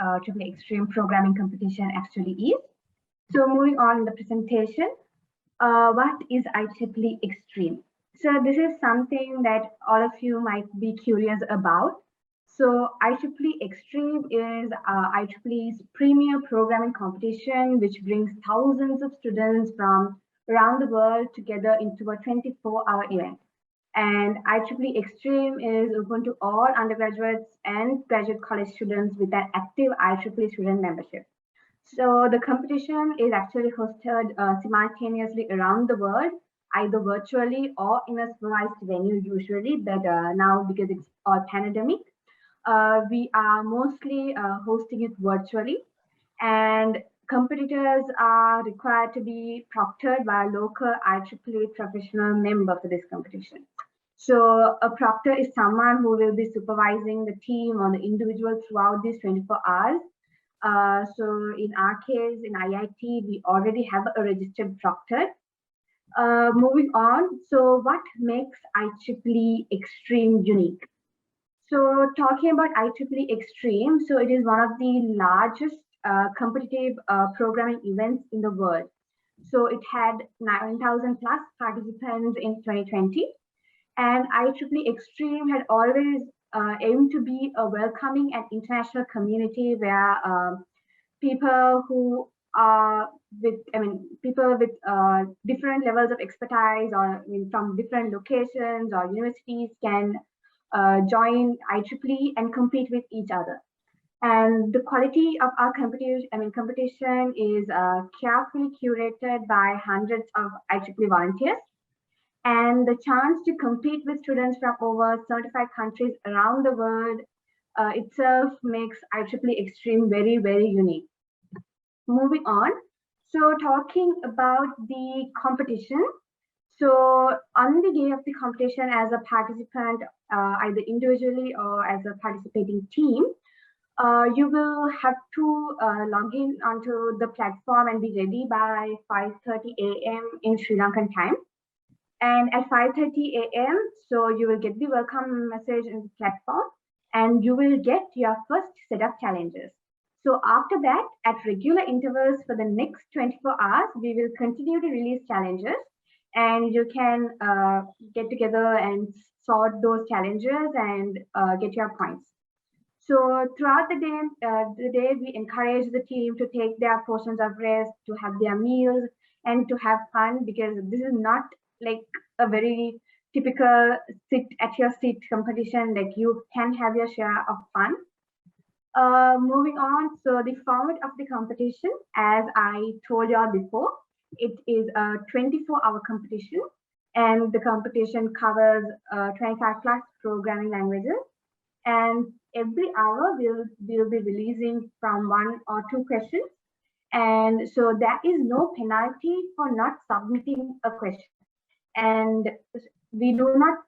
IEEE Extreme programming competition actually is. So moving on in the presentation, what is IEEE Extreme? So this is something that all of you might be curious about. So IEEE Extreme is IEEE's premier programming competition, which brings thousands of students from around the world together into a 24-hour event. And IEEE Extreme is open to all undergraduates and graduate college students with an active IEEE student membership. So the competition is actually hosted simultaneously around the world, either virtually or in a supervised venue usually, but now because it's all pandemic, we are mostly hosting it virtually. And competitors are required to be proctored by a local IEEE professional member for this competition. So a proctor is someone who will be supervising the team or the individual throughout these 24 hours. So in our case, in IIT, we already have a registered proctor. Moving on, so what makes IEEE Extreme unique? So talking about IEEE Extreme, so it is one of the largest competitive programming events in the world. So it had 9,000 plus participants in 2020. And IEEE Extreme had always aimed to be a welcoming and international community where people who are people with different levels of expertise or from different locations or universities can join IEEE and compete with each other. And the quality of our competition is carefully curated by hundreds of IEEE volunteers. And the chance to compete with students from over 35 countries around the world itself makes IEEE Extreme very, very unique. Moving on, so talking about the competition. So on the day of the competition, as a participant, either individually or as a participating team, you will have to log in onto the platform and be ready by 5:30 a.m. in Sri Lankan time. And at 5:30 a.m., so you will get the welcome message in the platform and you will get your first set of challenges. So after that, at regular intervals for the next 24 hours, we will continue to release challenges and you can get together and sort those challenges and get your points. So throughout the day we encourage the team to take their portions of rest, to have their meals and to have fun, because this is not like a very typical sit at your seat competition. Like you can have your share of fun. Moving on, so the format of the competition, as I told you all before, it is a 24-hour competition and the competition covers 25 plus programming languages. And every hour we'll be releasing from 1 or 2 questions. And so there is no penalty for not submitting a question. And we do not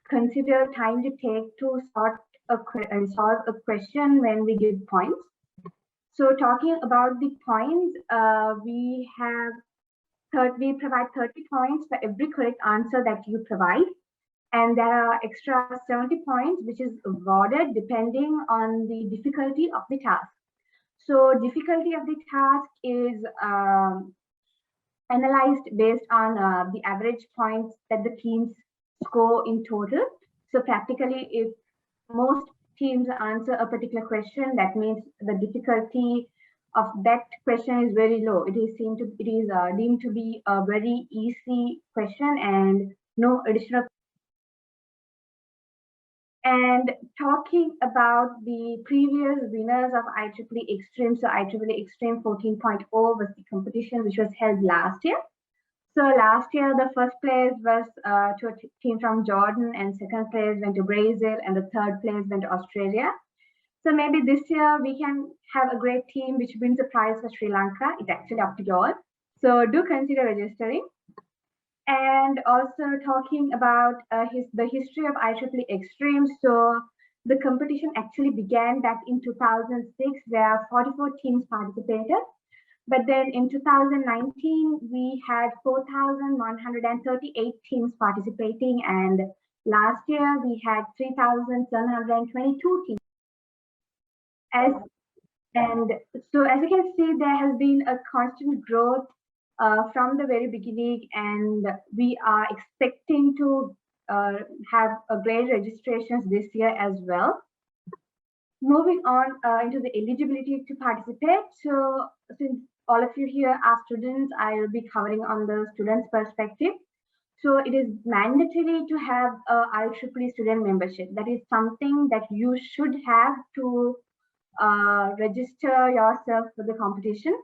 consider time to take to solve a question when we give points. So talking about the points, we provide 30 points for every correct answer that you provide. And there are extra 70 points, which is awarded depending on the difficulty of the task. So difficulty of the task is analyzed based on the average points that the teams score in total. So practically, if most teams answer a particular question, that means the difficulty of that question is very low. It is deemed to be a very easy question and no additional. And talking about the previous winners of IEEE Extreme, so IEEE Extreme 14.0 was the competition which was held last year. So last year, the first place was to a team from Jordan, and second place went to Brazil, and the third place went to Australia. So maybe this year we can have a great team which wins a prize for Sri Lanka. It's actually up to you all. So do consider registering. And also talking about the history of IEEE Extreme. So the competition actually began back in 2006, where 44 teams participated. But then in 2019, we had 4,138 teams participating. And last year, we had 3,722 teams. And so as you can see, there has been a constant growth from the very beginning, and we are expecting to have a great registrations this year as well. Moving on into the eligibility to participate. So since all of you here are students, I will be covering on the students' perspective. So it is mandatory to have a IEEE student membership. That is something that you should have to register yourself for the competition.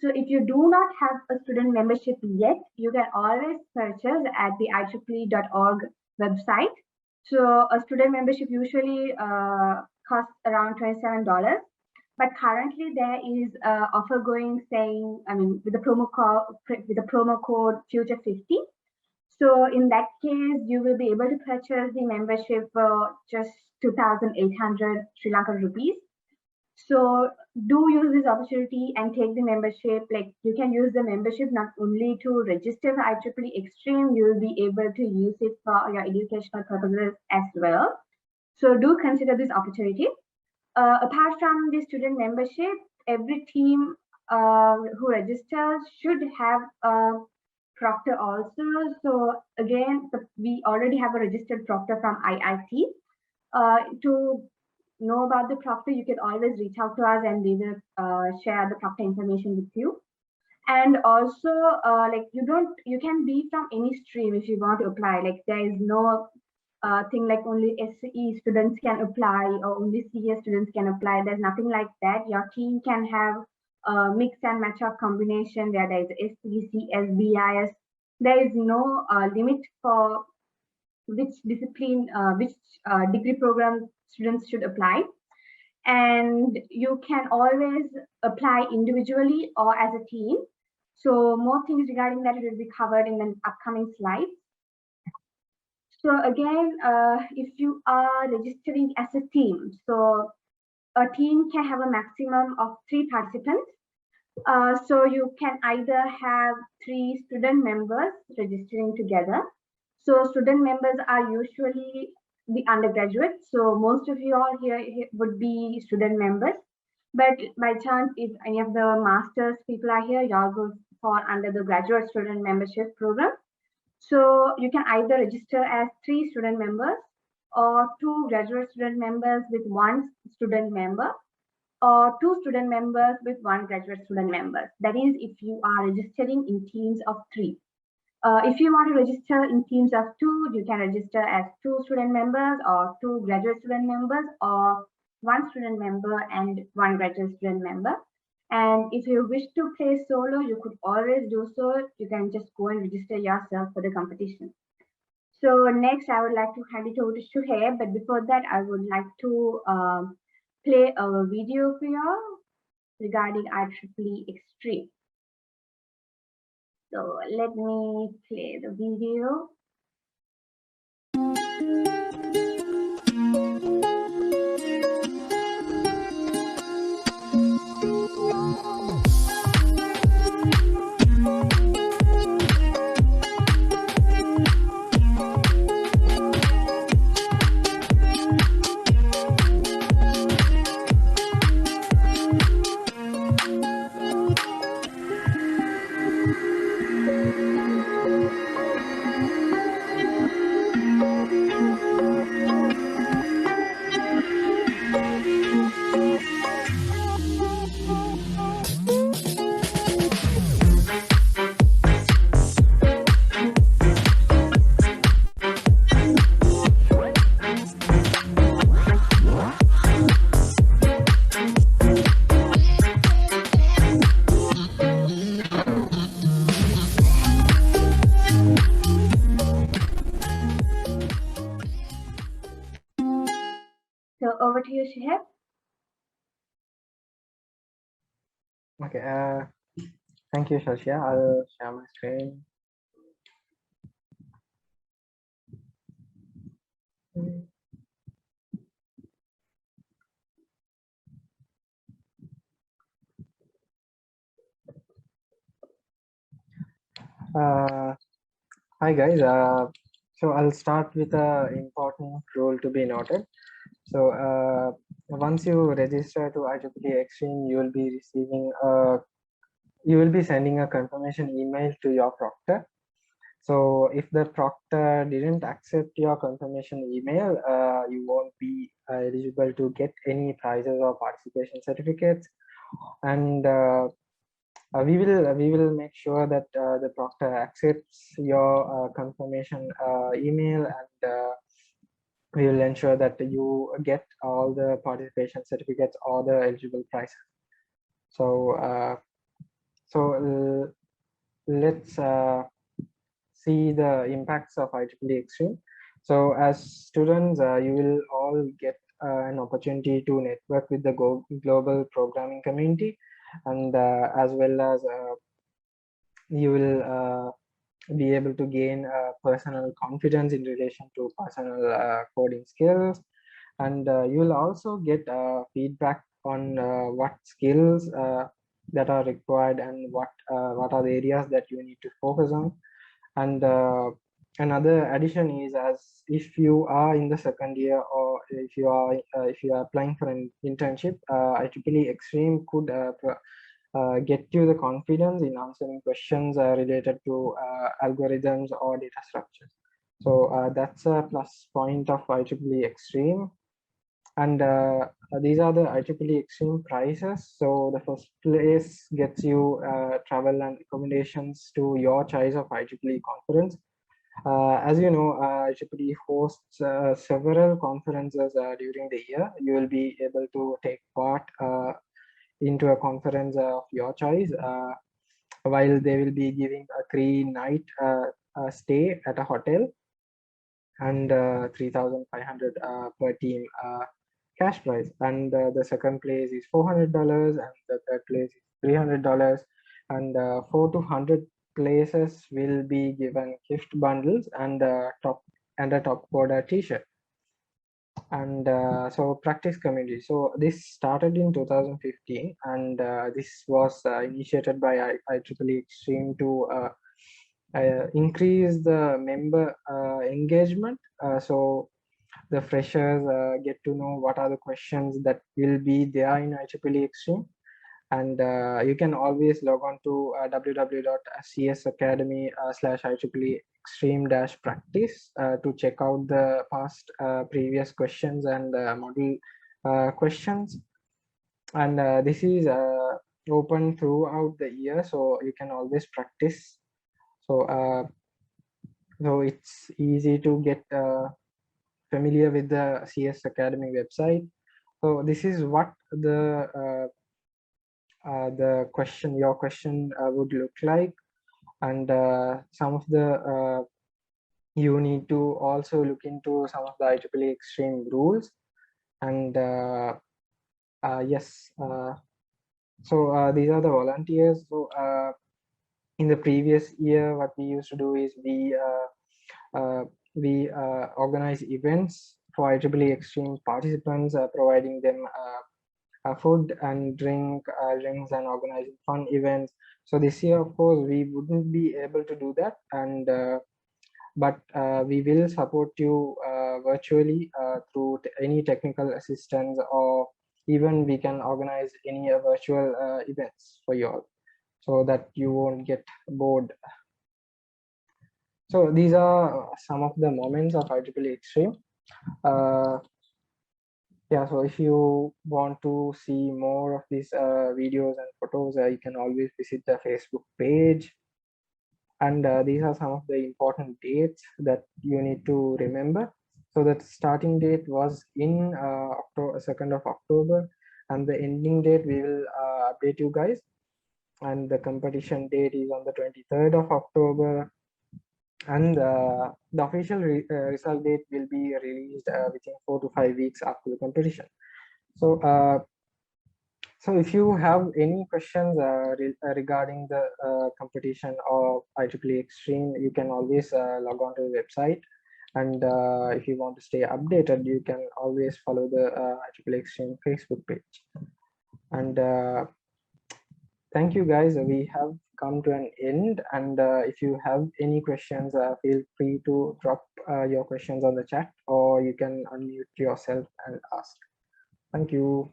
So if you do not have a student membership yet, you can always purchase at the IEEE.org website. So a student membership usually costs around $27. But currently there is an offer going saying, with the promo code Future50. So in that case, you will be able to purchase the membership for just 2,800 Sri Lankan rupees. So do use this opportunity and take the membership. Like, you can use the membership not only to register for IEEE-Extreme, you will be able to use it for your educational purposes as well. So do consider this opportunity. Apart from the student membership, every team who registers should have a proctor also. So again, we already have a registered proctor from IIT. To know about the proctor, you can always reach out to us and we will share the proctor information with you. And also, like, you can be from any stream if you want to apply. Like, there is no thing like only SE students can apply or only CS students can apply. There's nothing like that. Your team can have a mix and match of combination where there is SCC, SBIS. There is no limit for which discipline, which degree program students should apply. And you can always apply individually or as a team. So more things regarding that will be covered in the upcoming slides. So again, if you are registering as a team, so a team can have a maximum of 3 participants. So you can either have 3 student members registering together. So student members are usually the undergraduates. So most of you all here would be student members. But by chance, if any of the master's people are here, y'all go fall under the graduate student membership program. So you can either register as 3 student members or 2 graduate student members with 1 student member, or 2 student members with 1 graduate student member. That is, if you are registering in teams of 3. If you want to register in teams of 2, you can register as 2 student members or 2 graduate student members, or 1 student member and 1 graduate student member. And if you wish to play solo, you could always do so. You can just go and register yourself for the competition. So next, I would like to hand it over to Shuhaib. But before that, I would like to play a video for you regarding IEEE-Extreme. So let me play the video. So over to you, Shuhaib. Okay, thank you, Selshia. I'll share my screen. Hi guys. So I'll start with an important rule to be noted. So once you register to IEEEXtreme, you will be receiving you will be sending a confirmation email to your proctor. So if the proctor didn't accept your confirmation email, you won't be eligible to get any prizes or participation certificates. And we will make sure that the proctor accepts your confirmation email, and we will ensure that you get all the participation certificates or the eligible prizes. So let's see the impacts of IEEE Extreme. So as students, you will all get an opportunity to network with the global programming community, and as well as you will be able to gain personal confidence in relation to personal coding skills, and you will also get feedback on what skills that are required, and what are the areas that you need to focus on. And another addition is, as if you are in the second year, or if you are applying for an internship, IEEE Extreme could get you the confidence in answering questions related to algorithms or data structures. So that's a plus point of IEEE Extreme. And these are the IEEE Extreme prices. So the first place gets you travel and accommodations to your choice of IEEE conference. As you know, IEEE hosts several conferences during the year. You will be able to take part into a conference of your choice, while they will be giving a 3-night stay at a hotel, and 3,500 per team cash prize. And the second place is $400, and the third place is $300, and 4 to 100 places will be given gift bundles and a top coder t-shirt. And so practice community, so this started in 2015, and this was initiated by IEEE Extreme to increase the member engagement. So the freshers get to know what are the questions that will be there in IEEE Extreme. And you can always log on to www.csacademy/IEEE-extreme-practice to check out the past previous questions and model questions. And this is open throughout the year, so you can always practice. So it's easy to get familiar with the CS Academy website. So this is what your question would look like. And some of the you need to also look into some of the IEEE Extreme rules. And yes, so these are the volunteers. So in the previous year, what we used to do is we organize events for IEEE Extreme participants, providing them food and drinks, and organizing fun events. So this year, of course, we wouldn't be able to do that, and but we will support you virtually through any technical assistance, or even we can organize any virtual events for you all, so that you won't get bored. So these are some of the moments of IEEE Extreme. Yeah, so if you want to see more of these videos and photos, you can always visit the Facebook page. And these are some of the important dates that you need to remember. So the starting date was in October, 2nd of October, and the ending date we will update you guys. And the competition date is on the 23rd of October. And the official result date will be released within 4 to 5 weeks after the competition. So so if you have any questions regarding the competition of IEEE Extreme, you can always log on to the website. And if you want to stay updated, you can always follow the IEEE Extreme Facebook page. And thank you guys. We have come to an end. And if you have any questions, feel free to drop your questions on the chat, or you can unmute yourself and ask. Thank you.